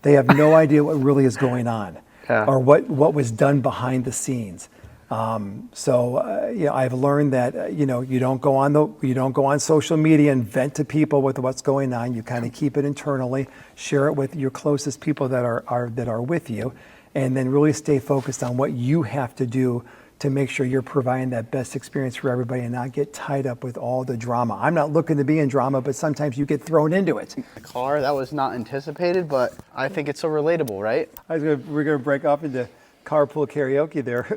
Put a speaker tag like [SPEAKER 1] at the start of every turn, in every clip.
[SPEAKER 1] They have no idea what really is going on,
[SPEAKER 2] Yeah.
[SPEAKER 1] or what was done behind the scenes. I've learned that you don't go on social media and vent to people with what's going on. You kind of keep it internally, share it with your closest people that are with you, and then really stay focused on what you have to do to make sure you're providing that best experience for everybody and not get tied up with all the drama. I'm not looking to be in drama, but sometimes you get thrown into it.
[SPEAKER 2] The car, that was not anticipated, but I think it's so relatable, right?
[SPEAKER 1] We're going to break off into carpool karaoke there.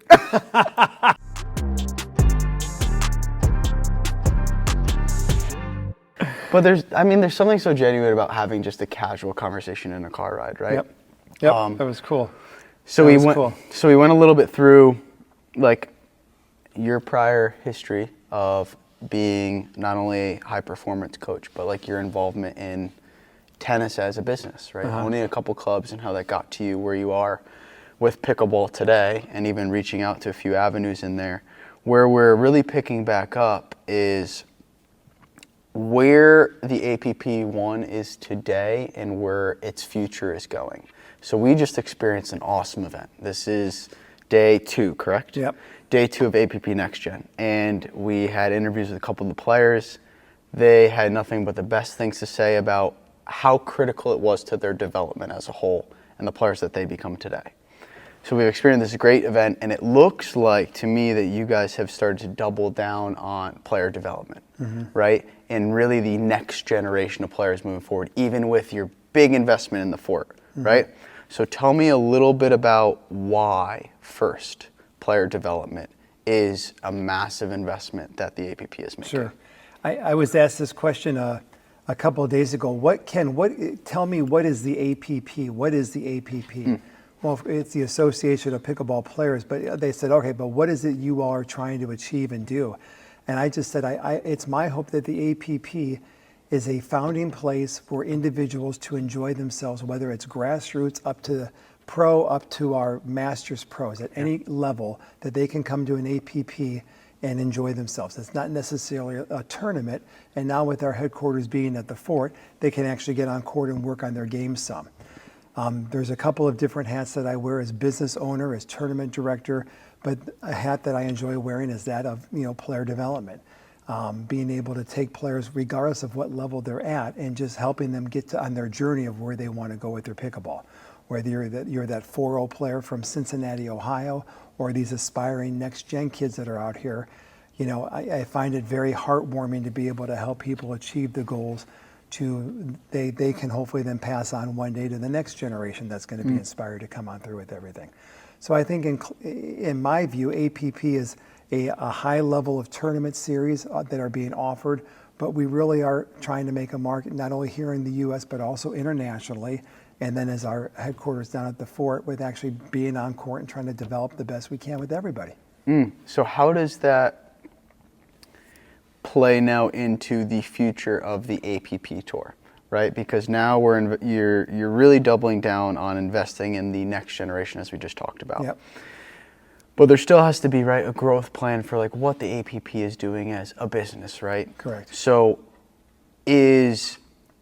[SPEAKER 2] But there's something so genuine about having just a casual conversation in a car ride, right?
[SPEAKER 1] Yep. That was cool.
[SPEAKER 2] So we went a little bit through like your prior history of being not only a high performance coach, but like your involvement in tennis as a business, right? Owning a couple clubs and how that got to you where you are with pickleball today, and even reaching out to a few avenues in there. Where we're really picking back up is where the APP1 is today and where its future is going. So we just experienced an awesome event. This is day 2, correct?
[SPEAKER 1] Yep.
[SPEAKER 2] Day 2 of APP Next Gen. And we had interviews with a couple of the players. They had nothing but the best things to say about how critical it was to their development as a whole and the players that they become today. So we've experienced this great event, and it looks like to me that you guys have started to double down on player development, right? And really the next generation of players moving forward, even with your big investment in the fort, right? So tell me a little bit about why, first, player development is a massive investment that the APP is making.
[SPEAKER 1] Sure. I was asked this question a couple of days ago. Tell me, what is the APP? What is the APP? Well, it's the Association of Pickleball Players, but they said, okay, but what is it you all are trying to achieve and do? And I just said, it's my hope that the APP is a founding place for individuals to enjoy themselves, whether it's grassroots up to pro, up to our masters pros, at any level that they can come to an APP and enjoy themselves. It's not necessarily a tournament, and now with our headquarters being at the fort, they can actually get on court and work on their game some. There's a couple of different hats that I wear as business owner, as tournament director, but a hat that I enjoy wearing is that of player development. Being able to take players regardless of what level they're at and just helping them get on their journey of where they want to go with their pickleball. Whether you're that 4-0 player from Cincinnati, Ohio, or these aspiring next gen kids that are out here, I find it very heartwarming to be able to help people achieve the goals they can hopefully then pass on one day to the next generation that's going to be inspired to come on through with everything. So I think in my view, APP is a high level of tournament series that are being offered, but we really are trying to make a market not only here in the U.S. but also internationally, and then as our headquarters down at the fort with actually being on court and trying to develop the best we can with everybody.
[SPEAKER 2] So how does that play now into the future of the APP tour, right? Because now you're really doubling down on investing in the next generation, as we just talked about.
[SPEAKER 1] Yep.
[SPEAKER 2] But there still has to be, right, a growth plan for like what the APP is doing as a business, right?
[SPEAKER 1] Correct.
[SPEAKER 2] So is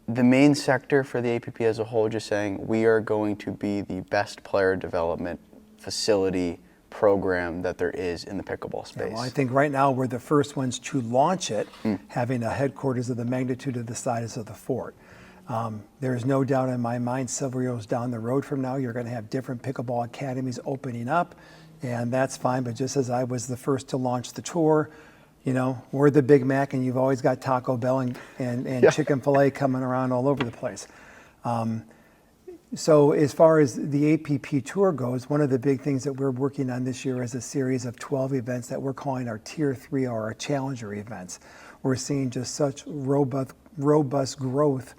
[SPEAKER 2] the main sector for the APP as a whole just saying we are going to be the best player development facility program that there is in the pickleball space?
[SPEAKER 1] Yeah, well, I think right now we're the first ones to launch it, having a headquarters of the magnitude of the size of the fort. There's no doubt in my mind several years down the road from now you're going to have different pickleball academies opening up, and that's fine. But just as I was the first to launch the tour, we're the Big Mac, and you've always got Taco Bell and Chick-fil-A coming around all over the place. So as far as the APP tour goes, one of the big things that we're working on this year is a series of 12 events that we're calling our Tier 3 or our Challenger events. We're seeing just such robust growth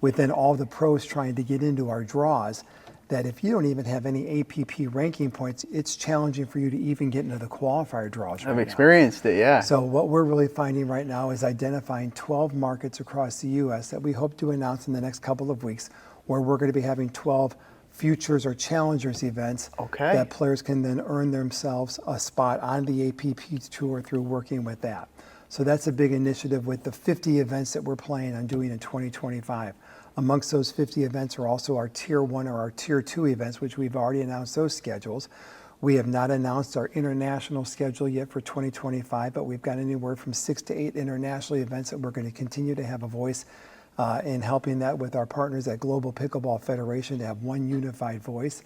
[SPEAKER 1] within all the pros trying to get into our draws that if you don't even have any APP ranking points, it's challenging for you to even get into the qualifier draws right
[SPEAKER 2] I've experienced it, yeah.
[SPEAKER 1] So what we're really finding right now is identifying 12 markets across the U.S. that we hope to announce in the next couple of weeks, where we're going to be having 12 futures or challengers events that players can then earn themselves a spot on the APP tour through working with that. So that's a big initiative with the 50 events that we're planning on doing in 2025. Amongst those 50 events are also our Tier 1 or our Tier 2 events, which we've already announced those schedules. We have not announced our international schedule yet for 2025, but we've got anywhere from 6 to 8 international events that we're going to continue to have a voice in helping that with our partners at Global Pickleball Federation to have one unified voice.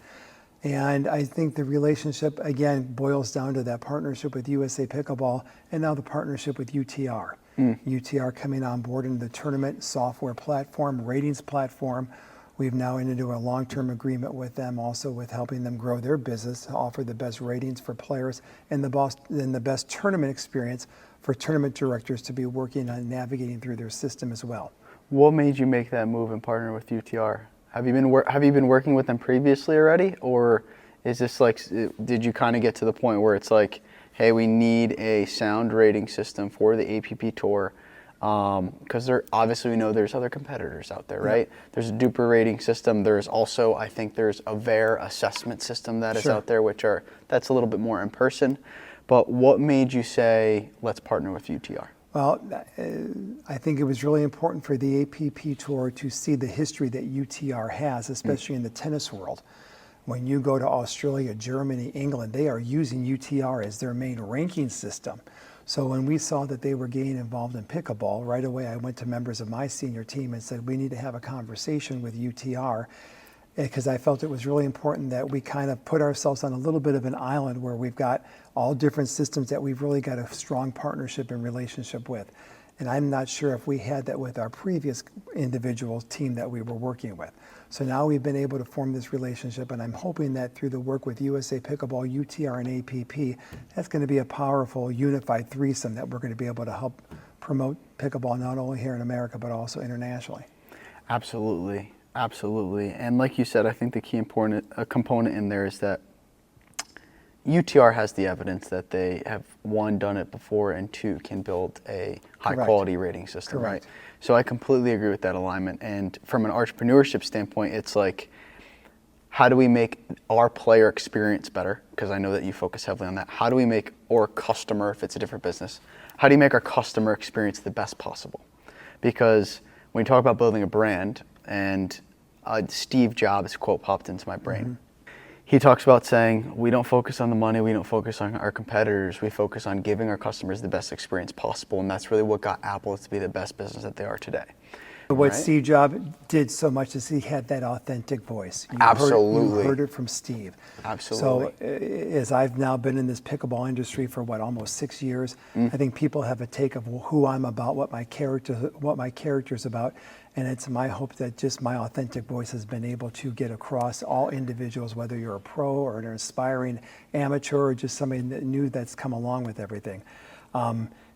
[SPEAKER 1] And I think the relationship, again, boils down to that partnership with USA Pickleball and now the partnership with UTR. UTR coming on board into the tournament software platform, ratings platform. We've now entered into a long-term agreement with them also with helping them grow their business to offer the best ratings for players and the best tournament experience for tournament directors to be working on navigating through their system as well.
[SPEAKER 2] What made you make that move and partner with UTR? Have you been working with them previously already, or is this like, did you kind of get to the point where it's like, hey, we need a sound rating system for the APP Tour? Because obviously we know there's other competitors out there, right? Yep. There's a Duper rating system. There's also, I think there's a VAR assessment system that is out there, that's a little bit more in person. But what made you say, let's partner with UTR?
[SPEAKER 1] Well, I think it was really important for the APP Tour to see the history that UTR has, especially in the tennis world. When you go to Australia, Germany, England, they are using UTR as their main ranking system. So when we saw that they were getting involved in pickleball, right away I went to members of my senior team and said, we need to have a conversation with UTR, because I felt it was really important that we kind of put ourselves on a little bit of an island where we've got all different systems that we've really got a strong partnership and relationship with. And I'm not sure if we had that with our previous individual team that we were working with. So now we've been able to form this relationship, and I'm hoping that through the work with USA Pickleball, UTR, and APP, that's going to be a powerful unified threesome that we're going to be able to help promote pickleball not only here in America but also internationally.
[SPEAKER 2] Absolutely. Absolutely. And like you said, I think the key component in there is that UTR has the evidence that they have, one, done it before, and two, can build a high-quality rating system, right? So I completely agree with that alignment. And from an entrepreneurship standpoint, it's like, how do we make our player experience better? Because I know that you focus heavily on that. How do we make our customer, if it's a different business, how do you make our customer experience the best possible? Because when you talk about building a brand, and Steve Jobs' quote popped into my brain. He talks about saying, we don't focus on the money, we don't focus on our competitors, we focus on giving our customers the best experience possible, and that's really what got Apple to be the best business that they are today.
[SPEAKER 1] What Steve Jobs did so much is he had that authentic voice.
[SPEAKER 2] Absolutely.
[SPEAKER 1] You heard it from Steve.
[SPEAKER 2] Absolutely.
[SPEAKER 1] So as I've now been in this pickleball industry for almost 6 years, I think people have a take of who I'm about, what my character's about, and it's my hope that just my authentic voice has been able to get across all individuals, whether you're a pro or an aspiring amateur or just somebody new that's come along with everything.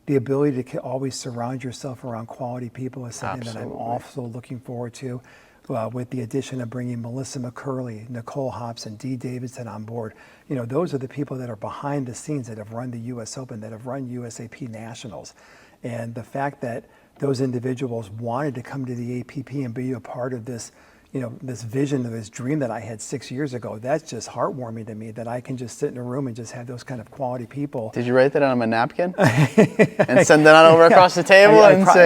[SPEAKER 1] The ability to always surround yourself around quality people is something that I'm also looking forward to. With the addition of bringing Melissa McCurley, Nicole Hobson, Dee Davidson on board. You know, those are the people that are behind the scenes that have run the US Open, that have run USAP Nationals. And the fact that those individuals wanted to come to the APP and be a part of this, you know, this vision of this dream that I had 6 years ago, that's just heartwarming to me, that I can just sit in a room and just have those kind of quality people.
[SPEAKER 2] Did you write that on a napkin and send that on over across the table?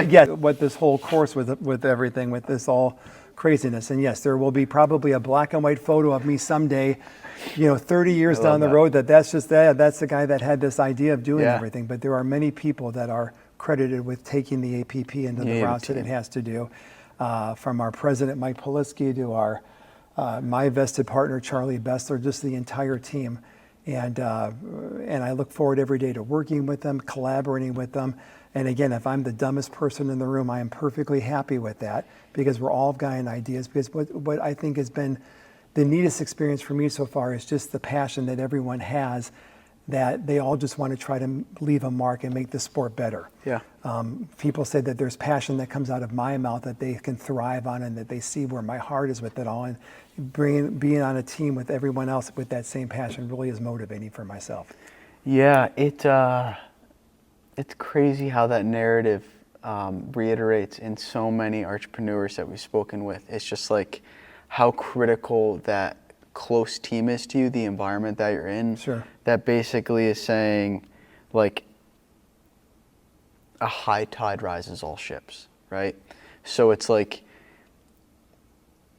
[SPEAKER 1] Yeah, what this whole course with everything, with this all craziness. And yes, there will be probably a black and white photo of me someday, you know, 30 years down the road, that's just that's the guy that had this idea of doing everything. But there are many people that are credited with taking the APP into the routes that it has to do. From our president, Mike Polisky, to our my vested partner, Charlie Bessler, just the entire team. And I look forward every day to working with them, collaborating with them. And again, if I'm the dumbest person in the room, I am perfectly happy with that, because we're all guiding ideas. Because what I think has been the neatest experience for me so far is just the passion that everyone has, that they all just want to try to leave a mark and make the sport better.
[SPEAKER 2] Yeah.
[SPEAKER 1] People say that there's passion that comes out of my mouth that they can thrive on, and that they see where my heart is with it all. And being on a team with everyone else with that same passion really is motivating for myself.
[SPEAKER 2] Yeah, it's crazy how that narrative reiterates in so many entrepreneurs that we've spoken with. It's just like how critical that close team is to you, the environment that you're in.
[SPEAKER 1] Sure.
[SPEAKER 2] That basically is saying, like, a high tide rises all ships, right? So it's like,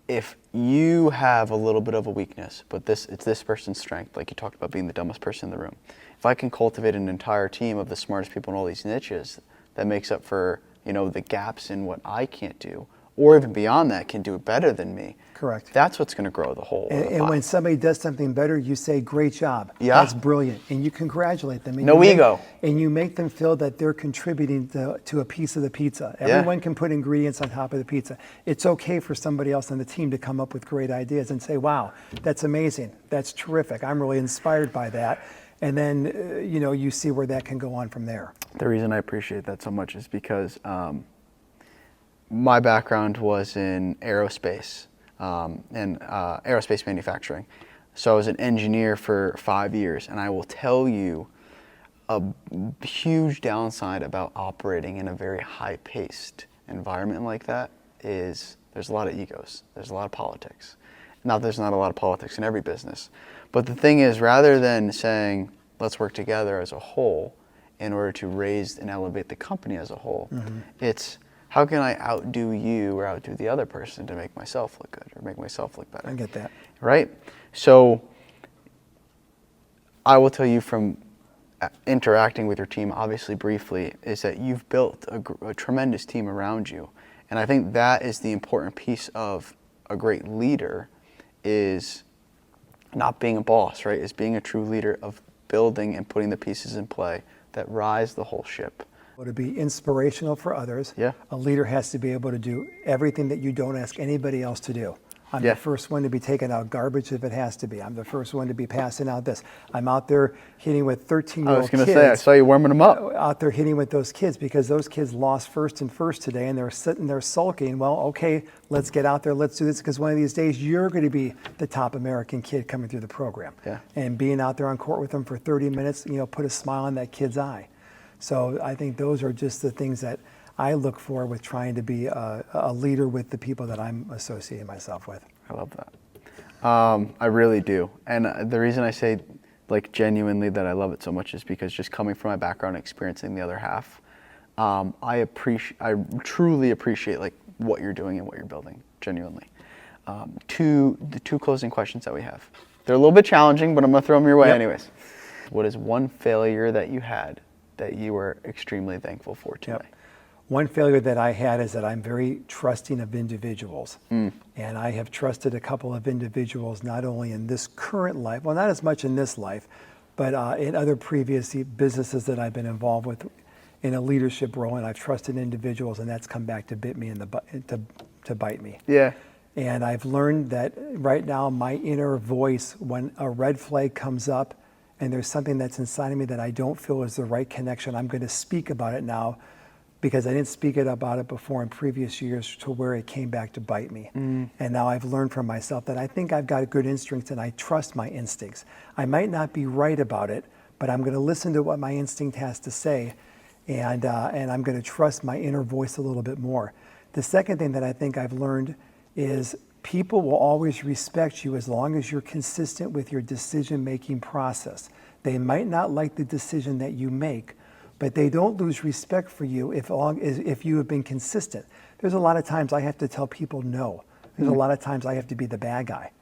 [SPEAKER 2] if you have a little bit of a weakness, but it's this person's strength, like you talked about being the dumbest person in the room. If I can cultivate an entire team of the smartest people in all these niches that makes up for, the gaps in what I can't do, or even beyond that, can do it better than me.
[SPEAKER 1] Correct.
[SPEAKER 2] That's what's going to grow the whole.
[SPEAKER 1] And when somebody does something better, you say, great job.
[SPEAKER 2] Yeah.
[SPEAKER 1] That's brilliant. And you congratulate them. And
[SPEAKER 2] No ego.
[SPEAKER 1] And you make them feel that they're contributing to a piece of the pizza. Everyone can put ingredients on top of the pizza. It's okay for somebody else on the team to come up with great ideas and say, wow, that's amazing. That's terrific. I'm really inspired by that. And then, you see where that can go on from there.
[SPEAKER 2] The reason I appreciate that so much is because my background was in aerospace and aerospace manufacturing. So I was an engineer for 5 years, and I will tell you a huge downside about operating in a very high-paced environment like that is there's a lot of egos. There's a lot of politics. Not that there's not a lot of politics in every business. But the thing is, rather than saying, let's work together as a whole in order to raise and elevate the company as a whole, it's how can I outdo you or outdo the other person to make myself look good or make myself look better?
[SPEAKER 1] I get that.
[SPEAKER 2] Right? So I will tell you from interacting with your team, obviously briefly, is that you've built a tremendous team around you. And I think that is the important piece of a great leader is not being a boss, right? Is being a true leader of building and putting the pieces in play that rise the whole ship.
[SPEAKER 1] To be inspirational for others, a leader has to be able to do everything that you don't ask anybody else to do. I'm the first one to be taking out garbage if it has to be. I'm the first one to be passing out this. I'm out there hitting with 13-year-old kids.
[SPEAKER 2] I was going to say, I saw you warming them up.
[SPEAKER 1] Out there hitting with those kids because those kids lost first and first today and they're sitting there sulking. Well, okay, let's get out there. Let's do this because one of these days you're going to be the top American kid coming through the program. And being out there on court with them for 30 minutes, put a smile on that kid's eye. So I think those are just the things that I look for with trying to be a leader with the people that I'm associating myself with.
[SPEAKER 2] I love that. I really do. And the reason I say genuinely that I love it so much is because just coming from my background and experiencing the other half, I truly appreciate what you're doing and what you're building, genuinely. The two closing questions that we have. They're a little bit challenging, but I'm going to throw them your way anyways. What is one failure that you had that you were extremely thankful for today?
[SPEAKER 1] One failure that I had is that I'm very trusting of individuals. And I have trusted a couple of individuals, not only in this current life, well, not as much in this life, but in other previous businesses that I've been involved with in a leadership role. And I've trusted individuals, and that's come back to bit me in the to bite me.
[SPEAKER 2] Yeah.
[SPEAKER 1] And I've learned that right now, my inner voice, when a red flag comes up, and there's something that's inside of me that I don't feel is the right connection, I'm going to speak about it now because I didn't speak about it before in previous years to where it came back to bite me. And now I've learned from myself that I think I've got a good instinct and I trust my instincts. I might not be right about it, but I'm going to listen to what my instinct has to say and I'm going to trust my inner voice a little bit more. The second thing that I think I've learned is people will always respect you as long as you're consistent with your decision-making process. They might not like the decision that you make, but they don't lose respect for you if you have been consistent. There's a lot of times I have to tell people no. There's a lot of times I have to be the bad guy.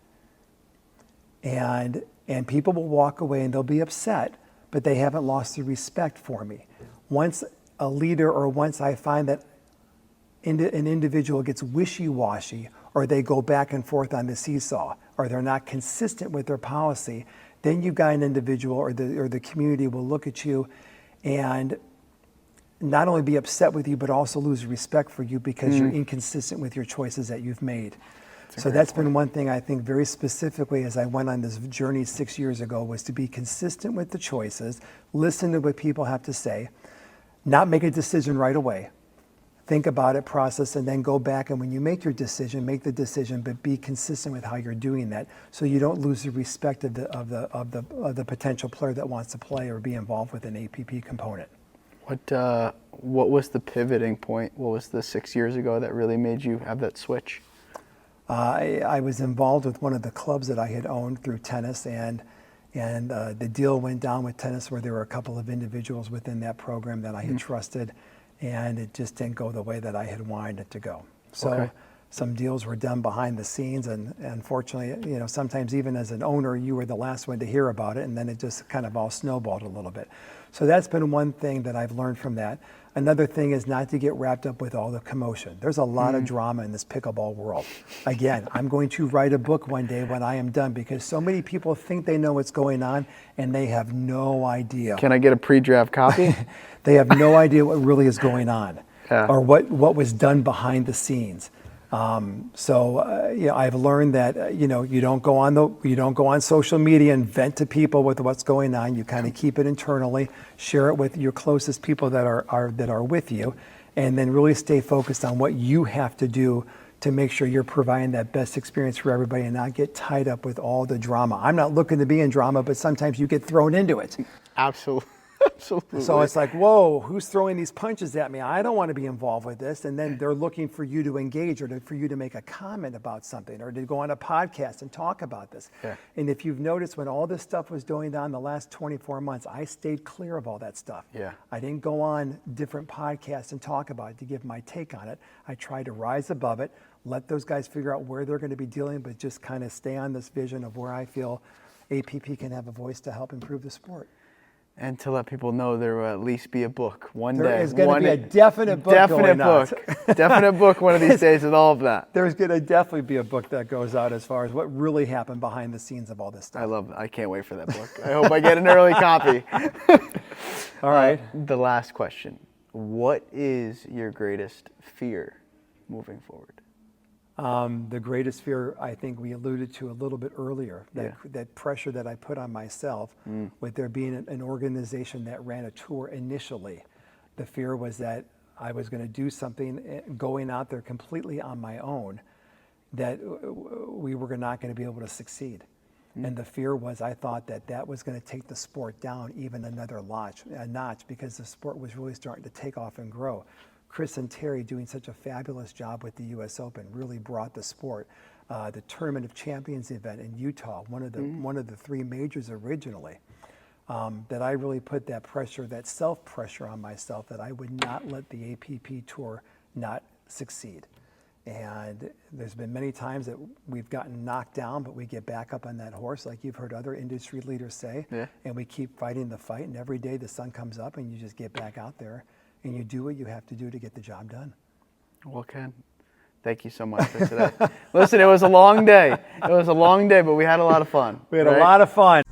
[SPEAKER 1] And people will walk away and they'll be upset, but they haven't lost the respect for me. Once a leader or once I find that an individual gets wishy-washy or they go back and forth on the seesaw or they're not consistent with their policy, then you've got an individual or the community will look at you and not only be upset with you, but also lose respect for you because you're inconsistent with your choices that you've made. So that's been one thing I think very specifically as I went on this journey 6 years ago was to be consistent with the choices, listen to what people have to say, not make a decision right away. Think about it, process, and then go back. And when you make your decision, make the decision, but be consistent with how you're doing that, so you don't lose the respect of the potential player that wants to play or be involved with an APP component.
[SPEAKER 2] What was the pivoting point? What was the 6 years ago that really made you have that switch?
[SPEAKER 1] I was involved with one of the clubs that I had owned through tennis, and the deal went down with tennis where there were a couple of individuals within that program that I had trusted. And it just didn't go the way that I had wanted it to go. So some deals were done behind the scenes, and unfortunately, you know, sometimes even as an owner, you were the last one to hear about it, and then it just kind of all snowballed a little bit. So that's been one thing that I've learned from that. Another thing is not to get wrapped up with all the commotion. There's a lot of drama in this pickleball world. Again, I'm going to write a book one day when I am done, because so many people think they know what's going on and they have no idea.
[SPEAKER 2] Can I get a pre-draft copy?
[SPEAKER 1] They have no idea what really is going on,
[SPEAKER 2] Yeah.
[SPEAKER 1] or what was done behind the scenes. You know, I've learned that you know, you don't go on social media and vent to people with what's going on. You kind of keep it internally, share it with your closest people that are with you, and then really stay focused on what you have to do to make sure you're providing that best experience for everybody and not get tied up with all the drama. I'm not looking to be in drama, but sometimes you get thrown into it.
[SPEAKER 2] Absolutely. Absolutely.
[SPEAKER 1] So it's like, whoa, who's throwing these punches at me? I don't want to be involved with this. And then they're looking for you to engage, or for you to make a comment about something, or to go on a podcast and talk about this.
[SPEAKER 2] Yeah.
[SPEAKER 1] And if you've noticed, when all this stuff was going on the last 24 months, I stayed clear of all that stuff.
[SPEAKER 2] Yeah.
[SPEAKER 1] I didn't go on different podcasts and talk about it to give my take on it. I tried to rise above it, let those guys figure out where they're going to be dealing, but just kind of stay on this vision of where I feel APP can have a voice to help improve the sport.
[SPEAKER 2] And to let people know there will at least be a book one day.
[SPEAKER 1] There is going to be a definite book
[SPEAKER 2] Definite
[SPEAKER 1] going
[SPEAKER 2] book.
[SPEAKER 1] out.
[SPEAKER 2] Definite book one of these days with all of that.
[SPEAKER 1] There's going to definitely be a book that goes out as far as what really happened behind the scenes of all this stuff.
[SPEAKER 2] I can't wait for that book. I hope I get an early copy.
[SPEAKER 1] All right.
[SPEAKER 2] The last question. What is your greatest fear moving forward?
[SPEAKER 1] The greatest fear, I think we alluded to a little bit earlier, that pressure that I put on myself with there being an organization that ran a tour initially. The fear was that I was going to do something going out there completely on my own, that we were not going to be able to succeed. And the fear was, I thought that was going to take the sport down even another notch, because the sport was really starting to take off and grow. Chris and Terry doing such a fabulous job with the U.S. Open really brought the sport. The Tournament of Champions event in Utah, one of the three majors originally, that I really put that pressure, that self-pressure on myself, that I would not let the APP Tour not succeed. And there's been many times that we've gotten knocked down, but we get back up on that horse, like you've heard other industry leaders say, and we keep fighting the fight, and every day the sun comes up and you just get back out there and you do what you have to do to get the job done.
[SPEAKER 2] Well, Ken, thank you so much for today. Listen, it was a long day. It was a long day, but we had a lot of fun.
[SPEAKER 1] We had a lot of fun.